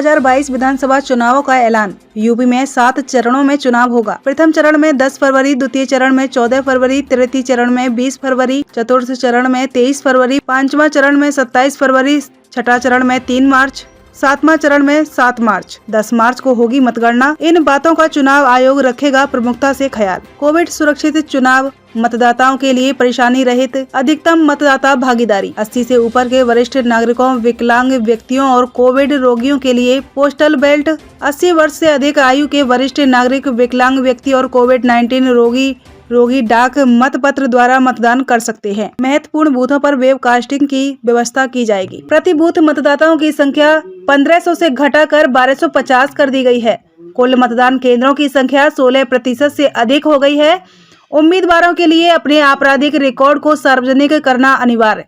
2022 विधानसभा चुनावों का ऐलान। यूपी में 7 चरणों में चुनाव होगा। प्रथम चरण में 10 फरवरी, द्वितीय चरण में 14 फरवरी, तृतीय चरण में 20 फरवरी, चतुर्थ चरण में 23 फरवरी, पांचवा चरण में 27 फरवरी, छठा चरण में 3 मार्च, सातवां चरण में 7 मार्च, 10 मार्च को होगी मतगणना। इन बातों का चुनाव आयोग रखेगा प्रमुखता से ख्याल। कोविड सुरक्षित चुनाव, मतदाताओं के लिए परेशानी रहित अधिकतम मतदाता भागीदारी, 80 से ऊपर के वरिष्ठ नागरिकों, विकलांग व्यक्तियों और कोविड रोगियों के लिए पोस्टल बैलेट, 80 वर्ष से अधिक आयु के वरिष्ठ नागरिक, विकलांग व्यक्ति और कोविड-19 रोगी डाक मतपत्र द्वारा मतदान कर सकते हैं। महत्वपूर्ण बूथों पर वेबकास्टिंग की व्यवस्था की जाएगी। प्रति बूथ मतदाताओं की संख्या 1500 से घटाकर 1250 कर दी गई है। कुल मतदान केंद्रों की संख्या 16% से अधिक हो गई है। उम्मीदवारों के लिए अपने आपराधिक रिकॉर्ड को सार्वजनिक करना अनिवार्य।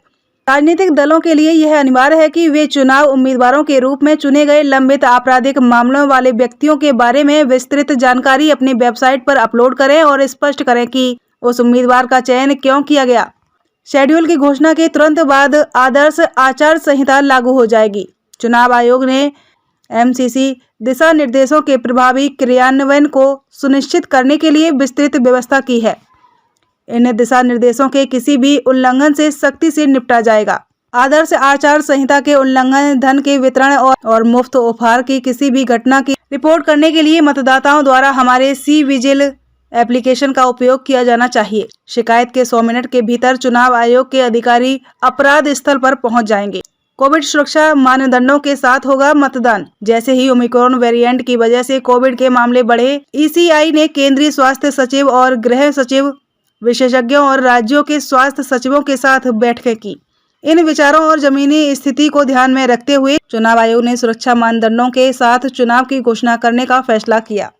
राजनीतिक दलों के लिए यह अनिवार्य है कि वे चुनाव उम्मीदवारों के रूप में चुने गए लंबित आपराधिक मामलों वाले व्यक्तियों के बारे में विस्तृत जानकारी अपनी वेबसाइट पर अपलोड करें और स्पष्ट करें कि उस उम्मीदवार का चयन क्यों किया गया। शेड्यूल की घोषणा के तुरंत बाद आदर्श आचार संहिता लागू हो जाएगी। चुनाव आयोग ने एमसीसी दिशा निर्देशों के प्रभावी क्रियान्वयन को सुनिश्चित करने के लिए विस्तृत व्यवस्था की है। इन दिशा निर्देशों के किसी भी उल्लंघन से सख्ती से निपटा जाएगा। आदर्श आचार संहिता के उल्लंघन, धन के वितरण और मुफ्त उपहार की किसी भी घटना की रिपोर्ट करने के लिए मतदाताओं द्वारा हमारे सी-विजिल एप्लीकेशन का उपयोग किया जाना चाहिए। शिकायत के 100 मिनट के भीतर चुनाव आयोग के अधिकारी अपराध स्थल पर पहुंच जाएंगे। कोविड सुरक्षा मानदंडों के साथ होगा मतदान। जैसे ही ओमिक्रॉन वेरिएंट की वजह से कोविड के मामले बढ़े, ईसीआई ने केंद्रीय स्वास्थ्य सचिव और गृह सचिव, विशेषज्ञों और राज्यों के स्वास्थ्य सचिवों के साथ बैठकें की। इन विचारों और जमीनी स्थिति को ध्यान में रखते हुए चुनाव आयोग ने सुरक्षा मानदंडों के साथ चुनाव की घोषणा करने का फैसला किया।